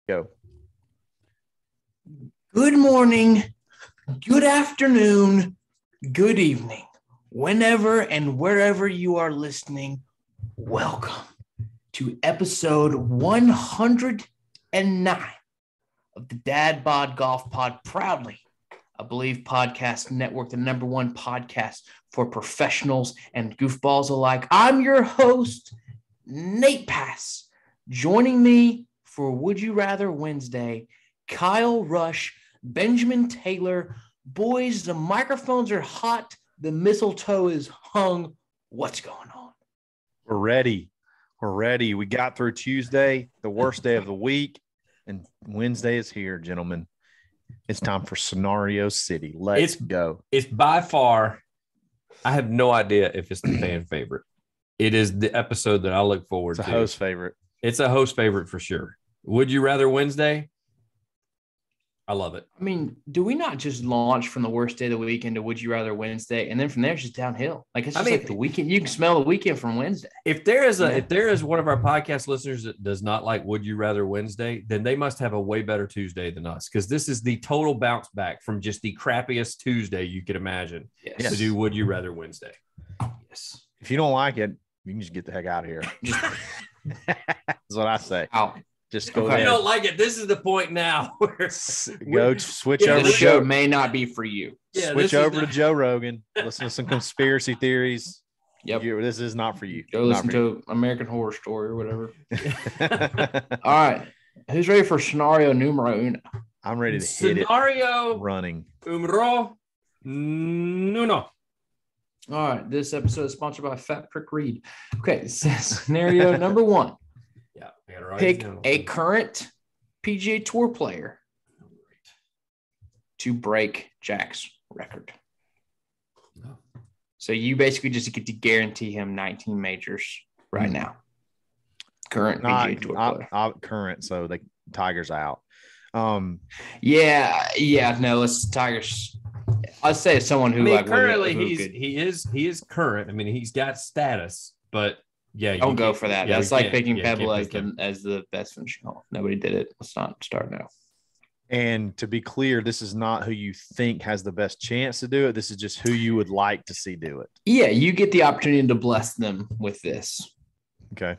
Go. Good morning, good afternoon, good evening. Whenever and wherever you are listening, welcome to episode 109 of the Dadbod Golf Pod. Proudly, I believe, Podcast Network, the number one podcast for professionals and goofballs alike. I'm your host, Nate Pass. Joining me for Would You Rather Wednesday, Kyle Rush, Benjamin Taylor. Boys, the microphones are hot. The mistletoe is hung. What's going on? We're ready. We got through Tuesday, the worst day of the week, and Wednesday is here, gentlemen. It's time for Scenario City. Let's go. It's by far, I have no idea if it's the fan favorite. It is the episode that I look forward to. It's a host favorite. It's a host favorite for sure. Would You Rather Wednesday? I love it. I mean, do we not just launch from the worst day of the week into Would You Rather Wednesday, and then from there it's just downhill? Like it's just like the weekend. You can smell the weekend from Wednesday. If there is one of our podcast listeners that does not like Would You Rather Wednesday, then they must have a way better Tuesday than us, because this is the total bounce back from just the crappiest Tuesday you could imagine to do Would You Rather Wednesday. Yes. If you don't like it, you can just get the heck out of here. That's what I say. Out. Just go. If you don't like it, this is the point now. Go switch over. The show may not be for you. Yeah, switch over to Joe Rogan. Listen to some conspiracy theories. Yep. This is not for you. Go listen to American Horror Story or whatever. All right. Who's ready for scenario numero uno? I'm ready to hit it. Scenario running. Numero uno. All right. This episode is sponsored by Fat Prick Reed. Okay. Scenario number one. Yeah. Pick a current PGA Tour player to break Jack's record. No. So you basically just get to guarantee him 19 majors right now. Current PGA Tour player. Current, so the Tiger's out. No, it's Tigers. I'd say it's someone who currently he is current. I mean, he's got status, but yeah, don't go for that. That's like picking Pebble as the best finishing hole. Nobody did it. Let's not start now. And to be clear, this is not who you think has the best chance to do it. This is just who you would like to see do it. Yeah, you get the opportunity to bless them with this. Okay.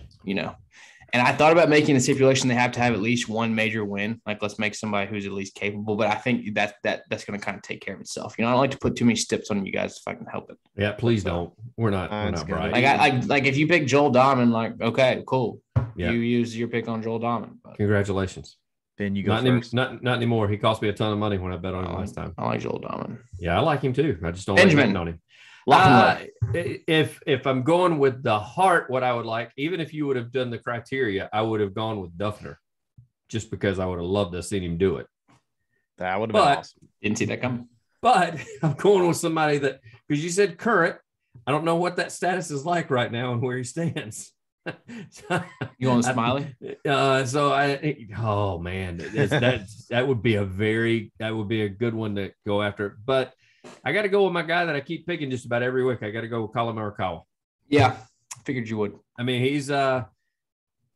And I thought about making a stipulation they have to have at least one major win. Like, let's make somebody who's at least capable. But I think that's going to kind of take care of itself. I don't like to put too many steps on you guys if I can help it. Yeah, please don't. We're not bright. Like if you pick Joel Diamond, like, okay, cool. Yeah. You use your pick on Joel Diamond. But Congratulations. Then you go first. Not anymore. He cost me a ton of money when I bet on him last time. I like Joel Diamond. Yeah, I like him too. I just don't Benjamin. like betting on him. If I'm going with the heart, what I would like, even if you would have done the criteria, I would have gone with Duffner, just because I would have loved to see him do it. That would have been awesome. Didn't see that coming. But I'm going with somebody that, because you said current, I don't know what that status is like right now and where he stands. You want Smiley? Oh man, that would be a good one to go after. But I got to go with my guy that I keep picking just about every week. I got to go with Colin Morikawa. Yeah, figured you would. I mean, he's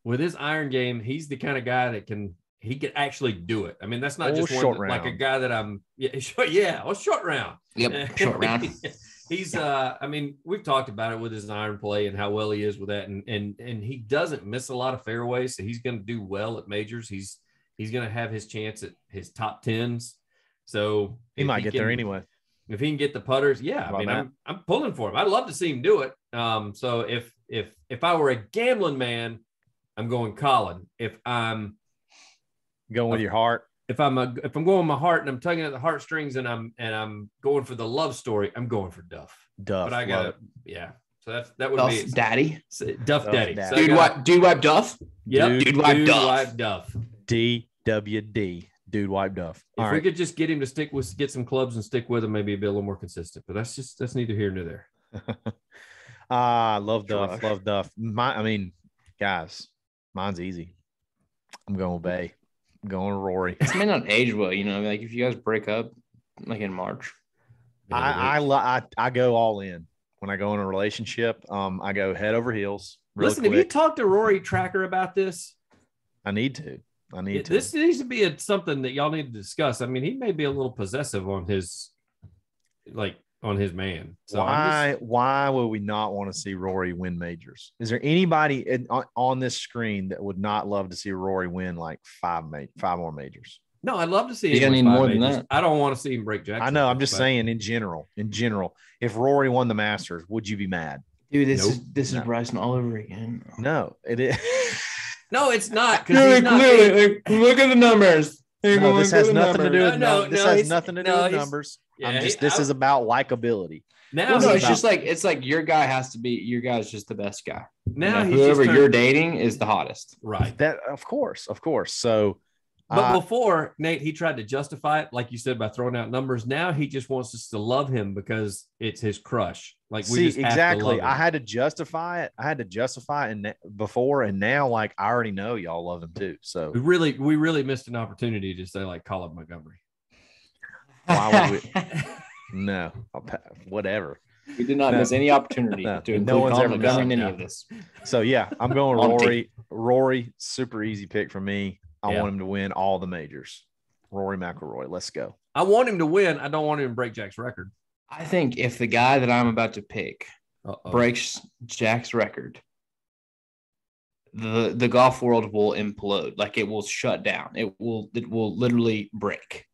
with his iron game, he's the kind of guy that can actually do it. I mean, that's not just one like a guy that I'm short round. Yep, short round. He's I mean, we've talked about it with his iron play and how well he is with that, and he doesn't miss a lot of fairways, so he's going to do well at majors. He's going to have his chance at his top tens. So he might get there anyway. If he can get the putters, yeah. I mean, I'm pulling for him. I'd love to see him do it. So if I were a gambling man, I'm going Colin. If I'm going with your heart, if I'm going with my heart and I'm tugging at the heartstrings and I'm going for the love story, I'm going for Duff. But I got So that would Duff be Daddy. Duff Daddy. So dude wipe Duff. Yep. Dude wipe Duff. DWD. Dude wipe Duff. If we could just get him to get some clubs and stick with him, maybe be a little more consistent. But that's neither here nor there. Love Duff. Love Duff. Guys, mine's easy. I'm going with Bay. I'm going with Rory. This may not age well, like if you guys break up like in March. I go all in when I go in a relationship. I go head over heels. Listen, have you talked to Rory Tracker about this? I need to. I need to. This needs to be something that y'all need to discuss. I mean, he may be a little possessive on his man. So why would we not want to see Rory win majors? Is there anybody on this screen that would not love to see Rory win like five more majors? No, I'd love to see He's him gonna win need 5 more than majors. that. I don't want to see him break Jack's. I know. record, I'm just saying in general, if Rory won the Masters, would you be mad? Dude, this Nope. is Bryson all over again. No, it is. No, it's not. Look at the numbers. No, this has nothing to do with this has he's- nothing to do no, with he's- numbers. Yeah, This is about likability. Now Well, no, he's it's just like your guy has to be your guy's just the best guy. now You know, he's whoever just you're dating is the hottest. right. That of course. So But before, Nate, he tried to justify it, like you said, by throwing out numbers. Now he just wants us to love him because it's his crush. Like we just have to love him. I had to justify it. Before, and now like I already know y'all love him too. So We really missed an opportunity to say like Colin Montgomery. why would we? No, whatever. We did not miss any opportunity to include no one's Colin ever Montgomery in missed any it. of this. So yeah, I'm going Monty. Rory, super easy pick for me. I Yeah. want him to win all the majors. Rory McIlroy, let's go. I want him to win. I don't want him to break Jack's record. I think if the guy that I'm about to pick breaks Jack's record, the golf world will implode. Like it will shut down. It will literally break.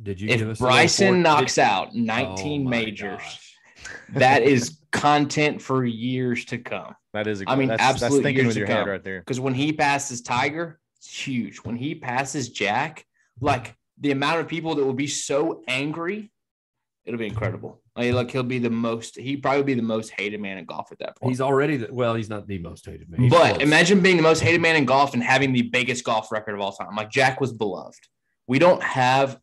Did you? give If us a little Bryson fore- knocks did- out 19 Oh, my majors, gosh. that is content for years to come. That is that's absolute thinking years with to your head come. right there. Because when he passes Tiger, it's huge. When he passes Jack, like the amount of people that will be so angry, it'll be incredible. Like he'd probably be the most hated man in golf at that point. He's already he's not the most hated man. He's But close. imagine being the most hated man in golf and having the biggest golf record of all time. Like Jack was beloved. We don't have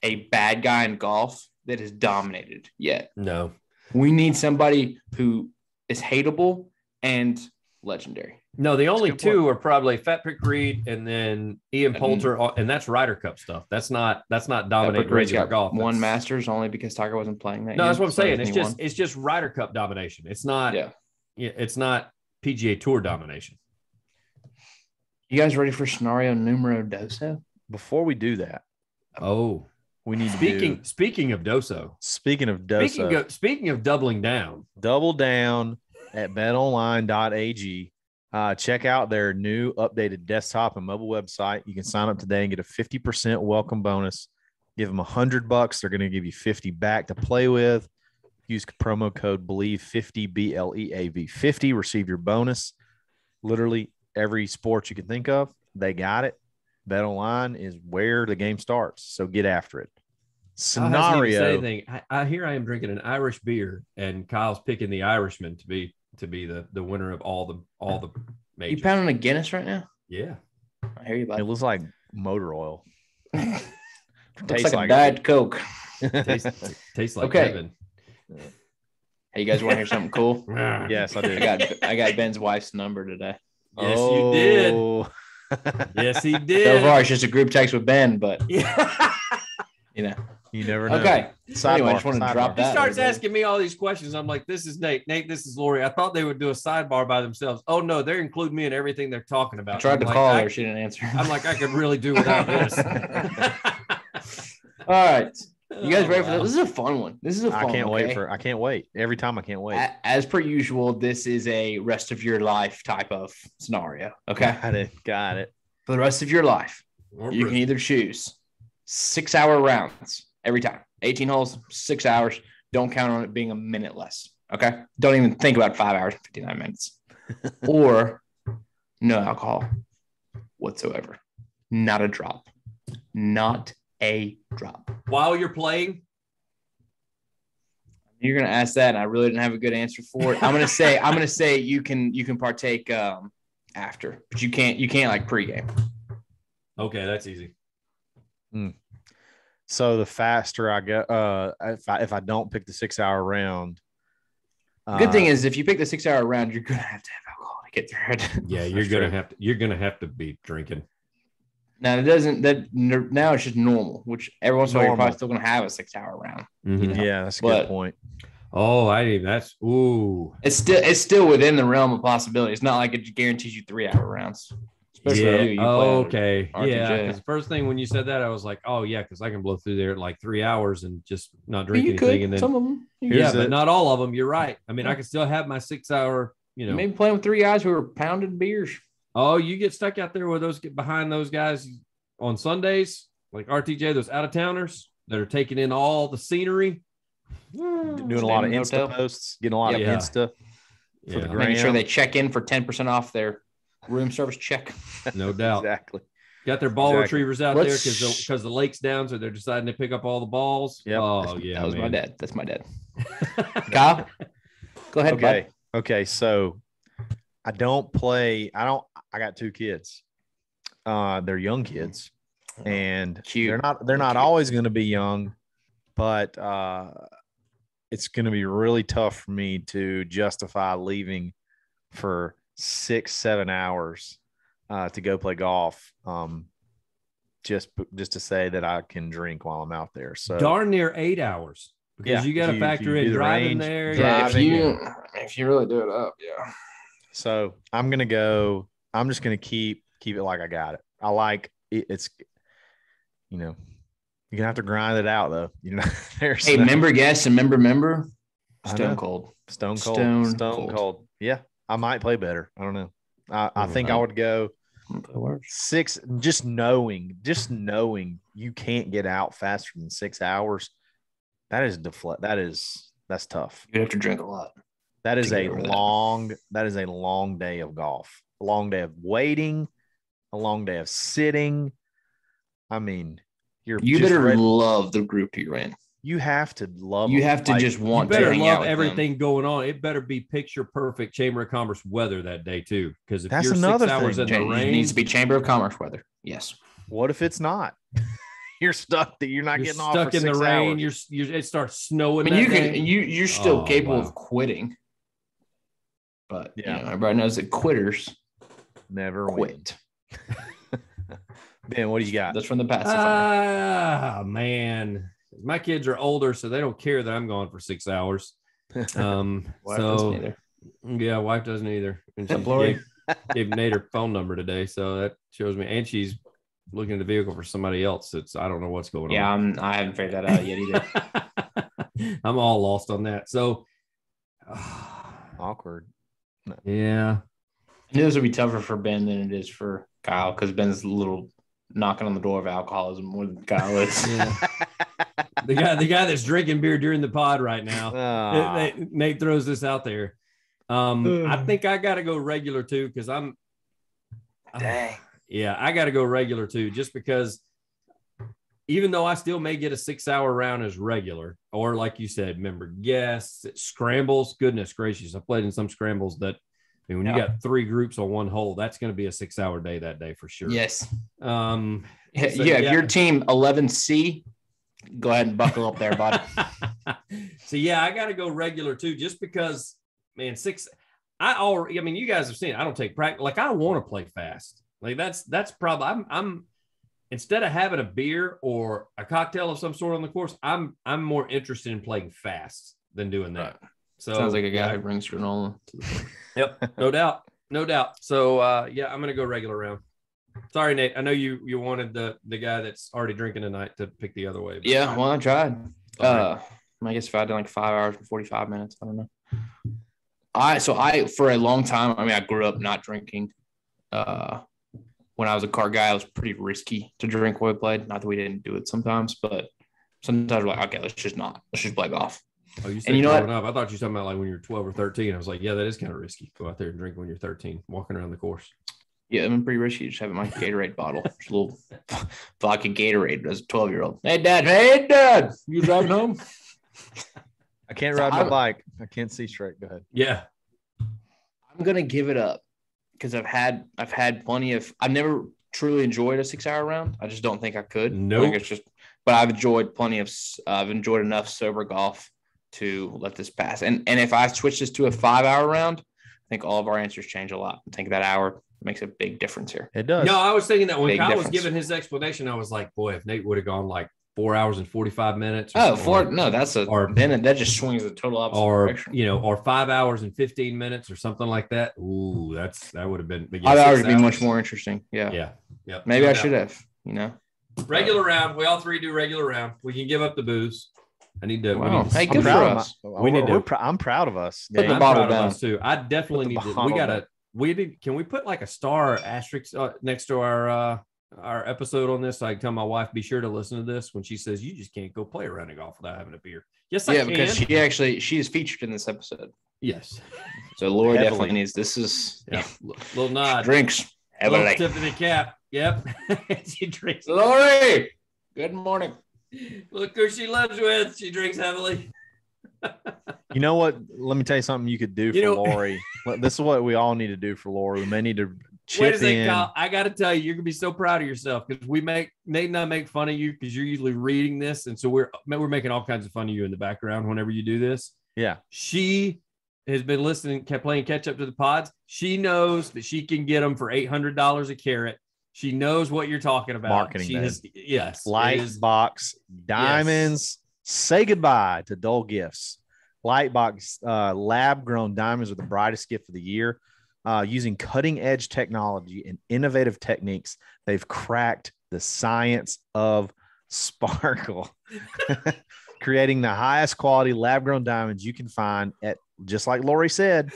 a bad guy in golf that is dominated yet. No. We need somebody who is hateable and legendary. No, the only That's a good two are probably Fat Pick Reed and then Ian Poulter, and that's Ryder Cup stuff. That's not dominating regular golf. One Masters only because Tiger wasn't playing that. No, year, that's what I'm so saying. he won. It's just Ryder Cup domination. It's not. Yeah. It's not PGA Tour domination. You guys ready for scenario numero dos? Before we do that, Oh, we need speaking of Doso. speaking of Doso, Speaking of doubling down. double down at betonline.ag. Check out their new updated desktop and mobile website. You can sign up today and get a 50% welcome bonus. Give them $100. They're going to give you 50 back to play with. Use promo code BLEAV50, BLEAV50. Receive your bonus. Literally every sport you can think of, they got it. BetOnline is where the game starts. So get after it. Scenario. I hear I am drinking an Irish beer, and Kyle's picking the Irishman to be the winner of all the majors. You pounding a Guinness right now? Yeah. I hear you, It bud. looks like motor oil. Looks Tastes like a it. Diet Coke. Tastes like Okay. heaven. Hey, you guys want to hear something cool? Yes, I do. I got Ben's wife's number today. Yes, you did. Oh. Yes, he So did. far, it's just a group text with Ben, but Yeah. you know. You never know. Okay. Sidebar, Anyway, I just wanted to sidebar. drop He that. starts there, asking me all these questions. I'm like, this is Nate. Nate, this is Lori. I thought they would do a sidebar by themselves. Oh, no, they're including me in everything they're talking about. I tried to I'm call like, her. She didn't answer. I'm like, I could really do without this. All right. You guys ready for Oh, wow. this? This is a fun one. This is a fun I can't one, wait okay? I can't wait. Every time I can't wait. As per usual, this is a rest of your life type of scenario. Okay. Got it. For the rest of your life, Or you can either choose 6-hour rounds every time. 18 holes, 6 hours. Don't count on it being a minute less. Okay. Don't even think about 5 hours and 59 minutes. Or no alcohol whatsoever. Not a drop. Not a drop. while you're playing. You're gonna ask that, and I really didn't have a good answer for it. I'm gonna say you can partake after, but you can't like pregame. Okay, that's easy. So the faster I go, if I don't pick the 6-hour round, Good thing is if you pick the 6-hour round, you're gonna have to have alcohol to get through it. Yeah, you're gonna have to be drinking. Now it doesn't. Now it's just normal, which every once in a while you're Normal. probably still gonna have a 6-hour round. Mhm. yeah, that's a But- good point. Oh, that's ooh. It's still within the realm of possibility. It's not like it guarantees you 3-hour rounds. It's Especially Yeah. you play Okay. RTJ. Yeah. Because the first thing when you said that, I was like, oh yeah, because I can blow through there in like 3 hours and just not drink You anything. could. And then Some of them. but not all of them. You're right. I mean, I can still have my 6 hour. Maybe playing with 3 guys who are pounding beers. Oh, you get stuck out there with get behind those guys on Sundays, like RTJ, those out of towners that are taking in all the scenery, doing a lot of Insta posts, getting a lot of Insta for the gram. Making sure they check in for 10% off their room service check. No doubt. Exactly. Got their ball retrievers out there because the lake's down, so they're deciding to pick up all the balls. Yep. Oh, yeah. That was my dad. That's my dad. Kyle, go ahead. Okay. Bud. Okay. So I got 2 kids. They're young kids, and they're not always going to be young, but it's going to be really tough for me to justify leaving for 6-7 hours to go play golf. Just to say that I can drink while I'm out there. So darn near 8 hours. Because you got to factor in driving there. Yeah, if you really do it up, yeah. So I'm just gonna keep it like I got it. I like it. It's you're gonna have to grind it out though. Member guest and member. Stone cold. Yeah, I might play better. I don't know. I think I would go 6. Just knowing you can't get out faster than 6 hours. That's tough. You have to drink a lot. That is a long day of golf. A long day of waiting, a long day of sitting. I mean, you better love the group you're in. You have to love. You have to just want. You better love everything going on. It better be picture perfect Chamber of Commerce weather that day too. Because if that's you're another 6 hours in the rain, it needs to be Chamber of Commerce weather. Yes. What if it's not? You're stuck. You're not getting off. Stuck in the rain. It starts snowing. I mean, you're still capable of quitting. But everybody knows that quitters never quit. Ben, what do you got? That's from the past. Man, my kids are older, so they don't care that I'm gone for 6 hours. Wife doesn't either. Yeah, wife doesn't either. And she gave Nate her phone number today, so that shows me. And she's looking at the vehicle for somebody else. I don't know what's going on. Yeah, I haven't figured that out yet either. I'm all lost on that. So awkward. No. Yeah. I knew this would be tougher for Ben than it is for Kyle because Ben's a little knocking on the door of alcoholism more than Kyle is. Yeah. the guy that's drinking beer during the pod right now. Nate throws this out there. I think I got to go regular too because I'm. Dang. Yeah, I got to go regular too, just because even though I still may get a 6 hour round as regular, or like you said, member guests, scrambles, goodness gracious. I played in some scrambles that, when you got 3 groups on one hole, that's going to be a 6 hour day that day for sure. Yes. If your team 11C, go ahead and buckle up there, bud. So I got to go regular too, just because, man, 6. You guys have seen it. I don't take practice. Like I want to play fast. Like that's probably I'm instead of having a beer or a cocktail of some sort on the course, I'm more interested in playing fast than doing that. Right. So sounds like a guy who brings granola to the play. Yep, no doubt. So I'm gonna go regular round. Sorry, Nate. I know you wanted the guy that's already drinking tonight to pick the other way. Yeah, well, I tried. I guess if I did like 5 hours and 45 minutes, I don't know. I for a long time, I grew up not drinking. When I was a car guy, it was pretty risky to drink while we played. Not that we didn't do it sometimes, but sometimes we're like, okay, let's just play golf. Oh, you said growing up. I thought you were talking about like when you were 12 or 13. I was like, yeah, that is kind of risky. Go out there and drink when you're 13, walking around the course. Yeah, I'm pretty risky. Just having my Gatorade bottle. Just a little vodka Gatorade as a 12-year-old. Hey, Dad, you driving home? I can't ride my bike. I can't see straight. Go ahead. Yeah. I'm going to give it up because I've had plenty of – I've never truly enjoyed a 6 hour round. I just don't think I could. No. Nope. But I've enjoyed I've enjoyed enough sober golf to let this pass. And if I switch this to a 5 hour round, I think all of our answers change a lot. I think that hour makes a big difference here. It does. No, I was thinking that when Kyle was giving his explanation, I was like, boy, if Nate would have gone like 4 hours and 45 minutes. Then that just swings the total opposite direction. Or 5 hours and 15 minutes or something like that. Ooh, that would have been 5 hours would be much more interesting. Yeah. Maybe I should have, Regular round. We all three do regular round. We can give up the booze. Wow. Hey, good for us. I'm proud of us. Put the bottle down too. I definitely need to. Can we put like a star asterisk next to our episode on this? So I can tell my wife, be sure to listen to this when she says you just can't go play around the golf without having a beer. Yes, I can. Because she is featured in this episode. Yes. So Lori definitely needs. This is little nod. Drinks. Little tip of the cap. Yep. She drinks. Lori. Good morning. Look who she lives with. She drinks heavily. You know what? Let me tell you something you could do for Lori. This is what we all need to do for Lori. We may need to chip in. Kyle, I got to tell you, you're gonna be so proud of yourself because Nate and I make fun of you because you're usually reading this, and so we're making all kinds of fun of you in the background whenever you do this. Yeah, she has been listening, kept playing catch up to the pods. She knows that she can get them for $800 a carat. She knows what you're talking about. Marketing. Yes. Lightbox diamonds. Yes. Say goodbye to dull gifts. Lightbox lab-grown diamonds are the brightest gift of the year. Using cutting-edge technology and innovative techniques, they've cracked the science of sparkle, creating the highest quality lab-grown diamonds you can find at, just like Lori said,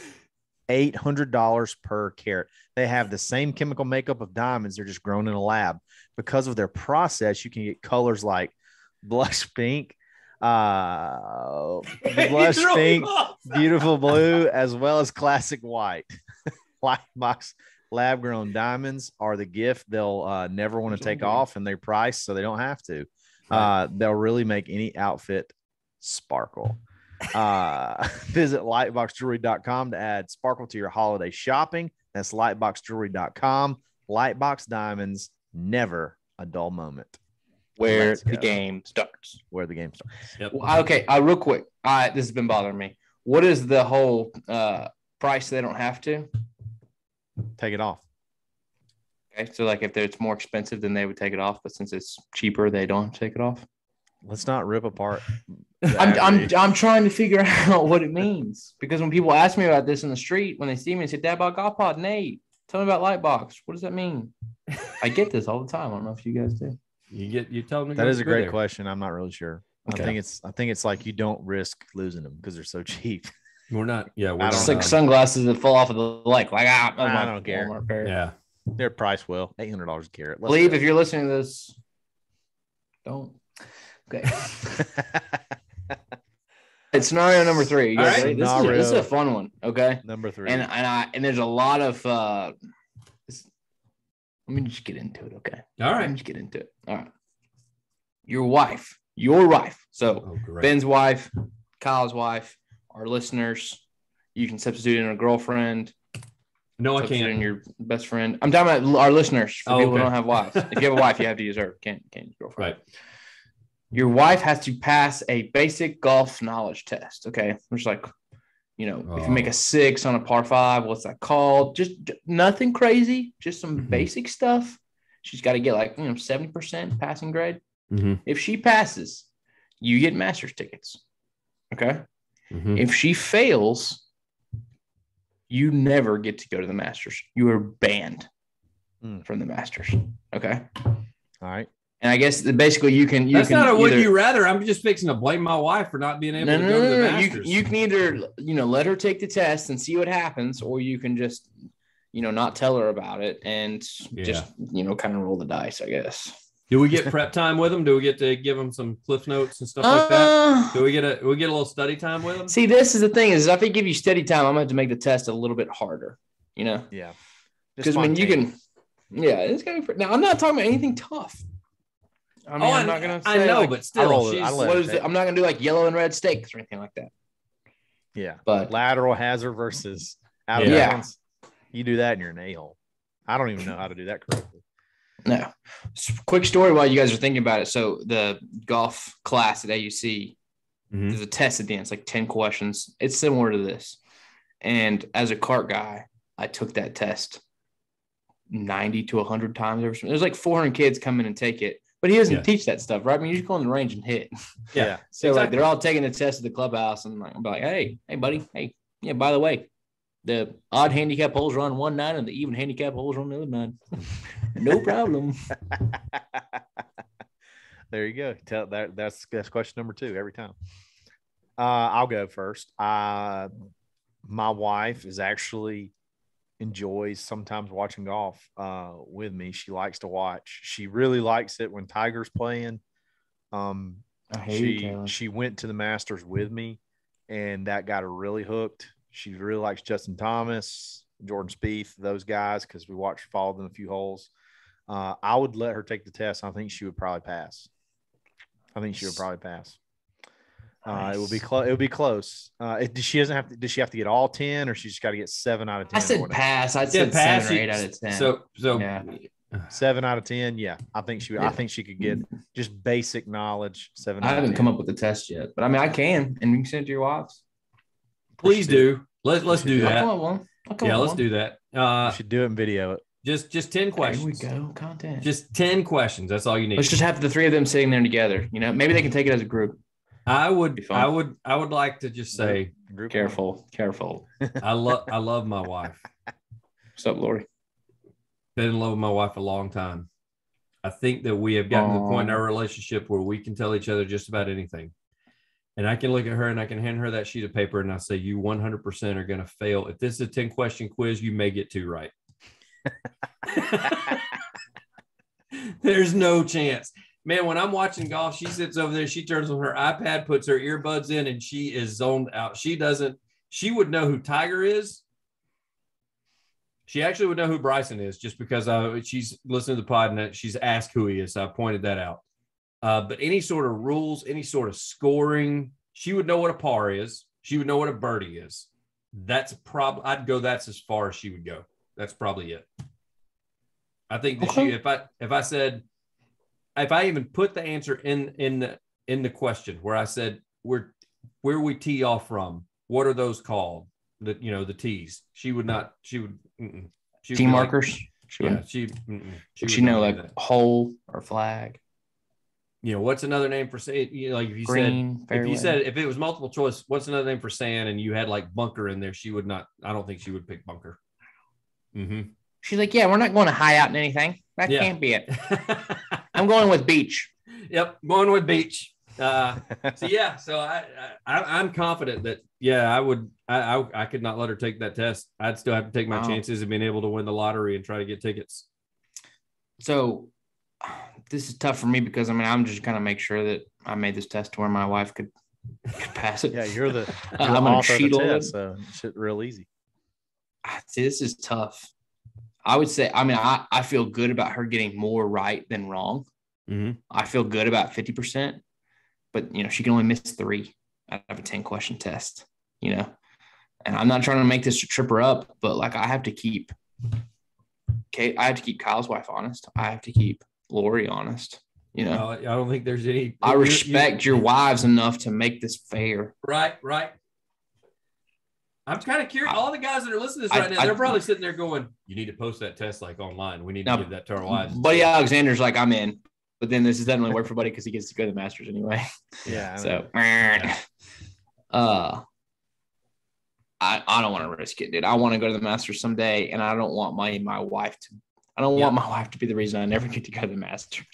$800 per carat. They have the same chemical makeup of diamonds. They're just grown in a lab. Because of their process, you can get colors like blush pink, beautiful blue, as well as classic white. Lightbox lab-grown diamonds are the gift they'll never want to take off, and they're priced so they don't have to. They'll really make any outfit sparkle. Visit lightboxjewelry.com to add sparkle to your holiday shopping. That's lightboxjewelry.com. Lightbox diamonds, never a dull moment. Where the game starts. Yep. Well, okay, real quick. This has been bothering me. What is the whole price they don't have to? Take it off. Okay, so like if it's more expensive, then they would take it off. But since it's cheaper, they don't have to take it off. Let's not rip apart. I'm trying to figure out what it means, because when people ask me about this in the street, when they see me and say, Dadbod Golf Pod, Nate, tell me about Lightbox. What does that mean? I get this all the time. I don't know if you guys do. You tell them that is a great question. I'm not really sure. Okay. I think it's like you don't risk losing them because they're so cheap. We're not. Yeah, it's like sunglasses that fall off of the lake. Like I don't care. Yeah, they're priced well. $800 a carat. Believe if you're listening to this, don't. Okay. It's scenario number 3. You guys ready? This is a fun one. Okay. Number 3. And there's a lot of. Let me just get into it. Okay. All right. Let me just get into it. All right. Your wife. So Ben's wife, Kyle's wife, our listeners. You can substitute in a girlfriend. No, I can't. In your best friend. I'm talking about our listeners. For people who don't have wives. If you have a wife, you have to use her. Can't use girlfriend. Right. Your wife has to pass a basic golf knowledge test. Okay. Which like, if you make a 6 on a par 5, what's that called? Just nothing crazy. Just some basic stuff. She's got to get like, 70% passing grade. Mm-hmm. If she passes, you get Masters tickets. Okay. Mm-hmm. If she fails, you never get to go to the Masters. You are banned from the Masters. Okay. All right. And I guess basically you can. That's not a would you rather. I'm just fixing to blame my wife for not being able to go to the Masters. You can either, let her take the test and see what happens, or you can just, not tell her about it and just, kind of roll the dice, I guess. Do we get prep time with them? Do we get to give them some cliff notes and stuff like that? Do we get a little study time with them? See, this is the thing is, if I give you study time, I'm going to have to make the test a little bit harder, Yeah. Because you can, it's going to be, now I'm not talking about anything tough. I mean, I'm not going to say. I know, but still. I'm not going to do like yellow and red stakes or anything like that. Yeah. But lateral hazard versus out of bounds. You do that and you're an a-hole. I don't even know how to do that correctly. No. Quick story while you guys are thinking about it. So the golf class at AUC, there's a test at the end. It's like 10 questions. It's similar to this. And as a cart guy, I took that test 90 to 100 times. There's like 400 kids come in and take it. But he doesn't teach that stuff, right? I mean, you just go on the range and hit. Yeah. So like they're all taking the test at the clubhouse, and I'm like, hey, buddy, hey, yeah. By the way, the odd handicap holes are on one 9, and the even handicap holes are on the other 9. No problem. There you go. Tell that's question number 2 every time. I'll go first. My wife is actually enjoys sometimes watching golf with me. She likes to watch. She really likes it when Tiger's playing. She went to the Masters with me, and that got her really hooked. She really likes Justin Thomas, Jordan Spieth, those guys, because we followed them a few holes. I would let her take the test. I think she would probably pass. Nice. It would be close. It would be close. Does she have to get all 10, or she's just got to get 7 out of 10? I said pass. I'd say pass 7 or 8 out of 10. So yeah. 7 out of 10. Yeah, I think she. Yeah. I think she could get just basic knowledge. 7. I haven't come up with the test yet, but I mean, I can, and you can send it to your wives. Please do. Let's do that. Let's do that. You should do it and video it. Just 10 questions. Here we go. Content. Just 10 questions. That's all you need. Let's just have the 3 of them sitting there together. You know, maybe they can take it as a group. I would like to just say, careful. I love my wife. What's up, Lori? Been in love with my wife a long time. I think that we have gotten to the point in our relationship where we can tell each other just about anything. And I can look at her and I can hand her that sheet of paper and I say, you 100% are going to fail. If this is a 10-question quiz, you may get 2 right. There's no chance. Man, when I'm watching golf, she sits over there, she turns on her iPad, puts her earbuds in, and she is zoned out. She would know who Tiger is. She actually would know who Bryson is just because she's listened to the pod and she's asked who he is. So I pointed that out. But any sort of rules, any sort of scoring, she would know what a par is. She would know what a birdie is. That's that's as far as she would go. That's probably it. I think that if I even put the answer in the question where I said where we tee off from, what are those called? The tees. She would not. She would. Tee markers. She know like that. Hole or flag. What's another name for say? Like if you said if it was multiple choice, what's another name for sand? And you had like bunker in there, she would not. I don't think she would pick bunker. Mm-hmm. She's like, yeah, we're not going to high out in anything. That can't be it. I'm going with beach. Yep, going with beach. So I'm confident that I would. I could not let her take that test. I'd still have to take my chances of being able to win the lottery and try to get tickets. So this is tough for me because I'm just going to make sure that I made this test to where my wife could pass it. Yeah, you're the author of the test, so it's real easy. See, this is tough. I would say, I feel good about her getting more right than wrong. Mm-hmm. I feel good about 50%, but she can only miss 3 out of a 10-question test, and I'm not trying to make this trip her up, but like I have to keep Kyle's wife honest. I have to keep Lori honest. I don't think there's any. I respect your wives enough to make this fair. Right. I'm kind of curious. All the guys that are listening to this right now, they're probably sitting there going, "You need to post that test like online. We need to give that to our wives." Buddy Alexander's like, "I'm in," but then this doesn't really work for Buddy because he gets to go to the Masters anyway. Yeah. So, I don't want to risk it, dude. I want to go to the Masters someday, and I don't want my wife to. I don't want my wife to be the reason I never get to go to the Masters.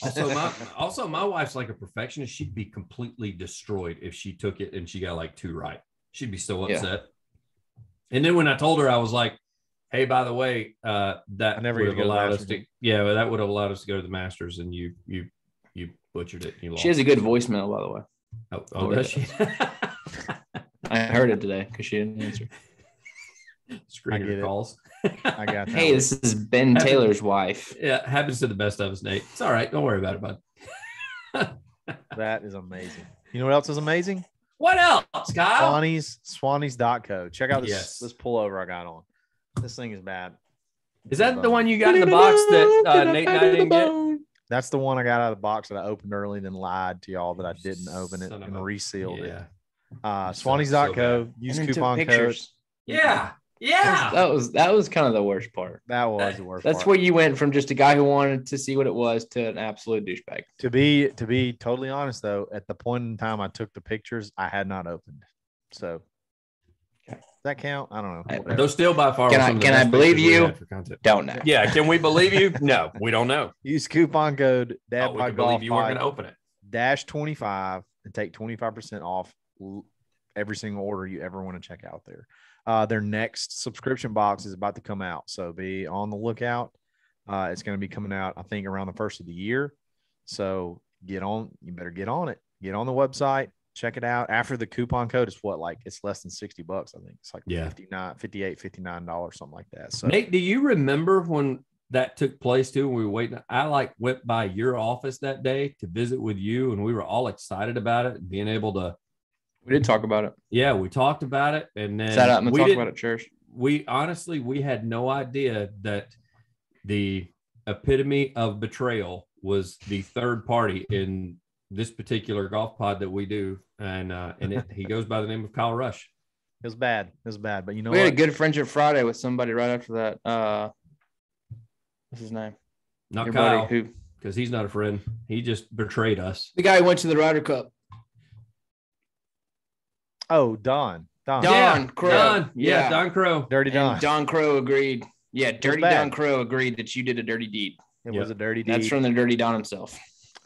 Also, my wife's like a perfectionist. She'd be completely destroyed if she took it and she got like 2 right. She'd be so upset. Yeah. And then when I told her, I was like, "Hey, by the way, that would have allowed us to. Yeah, that would have allowed us to go to the Masters, and you butchered it. And you lost." She has a good voicemail, by the way. Oh, does she? I heard it today because she didn't answer. Screener calls. I got that. Hey, this is Ben Taylor's wife. Yeah, happens to the best of us, Nate. It's all right. Don't worry about it, bud. That is amazing. You know what else is amazing? What else, Kyle? Swannies.co. Check out this pullover I got on. This thing is bad. Is that the one you got in the box that Nate and I didn't get? That's the one I got out of the box that I opened early and then lied to y'all that I didn't open it and resealed it. Swannies.co. Use coupon code. Yeah. Yeah. That was kind of the worst part. That was the worst That's part. where you went from just a guy who wanted to see what it was to an absolute douchebag. To be totally honest, though, at the point in time I took the pictures, I had not opened. So does that count? I don't know. Those still by far. Can I believe you? For content. Don't know. Yeah. Can we believe you? No, we don't know. Use coupon code We can believe Dadbod you weren't going to open it. -25 and take 25% off every single order you ever want to check out there. Their next subscription box is about to come out, so be on the lookout. It's going to be coming out, I think, around the first of the year. So you better get on it. Get on the website, check it out. After the coupon code, it's less than $60. I think it's like $59, something like that. So Nate, do you remember when that took place too? When we were waiting, I went by your office that day to visit with you, and we were all excited about it, being able to. We did talk about it. Yeah, we talked about it, and then sat up and talked about it at church. We had no idea that the epitome of betrayal was the third party in this particular golf pod that we do, and he goes by the name of Kyle Rush. It was bad, but you know we had a good friendship Friday with somebody right after that. What's his name? Not Your Kyle, buddy, because he's not a friend. He just betrayed us. the guy who went to the Ryder Cup. Oh, Don Crow. Yeah, Don Crow. Dirty Don. And Don Crow agreed. Yeah, Dirty Don Crow agreed that you did a dirty deed. It was a dirty deed. That's from the Dirty Don himself.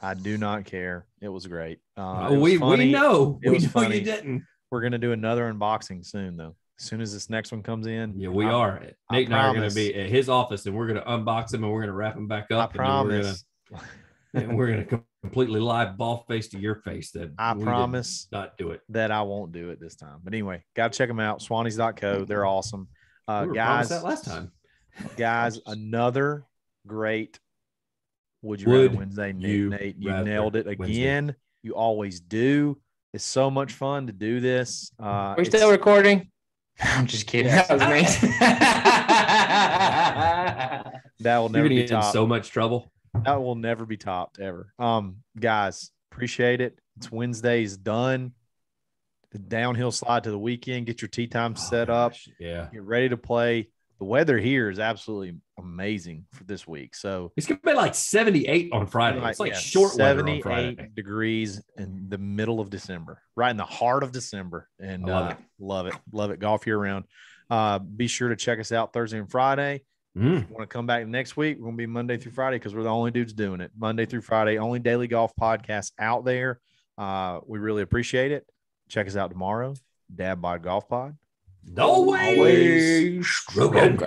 I do not care. It was great. We know. It was we know funny. you didn't. We're gonna do another unboxing soon, though. As soon as this next one comes in. Yeah, we are. Nate and I are going to be at his office, and we're going to unbox him, and we're going to wrap him back up. I promise. And we're going to completely live ball face to your face. That I promise not do it. That I won't do it this time. But anyway, got to check them out. Swannies.co. They're awesome. We guys, that last time. Guys, another great Would You Rather Wednesday. Nate, you nailed it again. Wednesday. You always do. It's so much fun to do this. Are we still recording? I'm just kidding. Yes. That was amazing. That will never be topped. In so much trouble. That will never be topped ever. Guys, appreciate it. It's Wednesday's done. The downhill slide to the weekend. Get your tee time set up. Yeah. Get ready to play. The weather here is absolutely amazing for this week. So it's going to be like 78 on Friday. It's like short weather on Friday. 78 degrees in the middle of December, right in the heart of December. And love it. Golf year round. Be sure to check us out Thursday and Friday. If you want to come back next week, we're going to be Monday through Friday because we're the only dudes doing it. Monday through Friday, only daily golf podcast out there. We really appreciate it. Check us out tomorrow. Dadbod Golf Pod. Always stroking.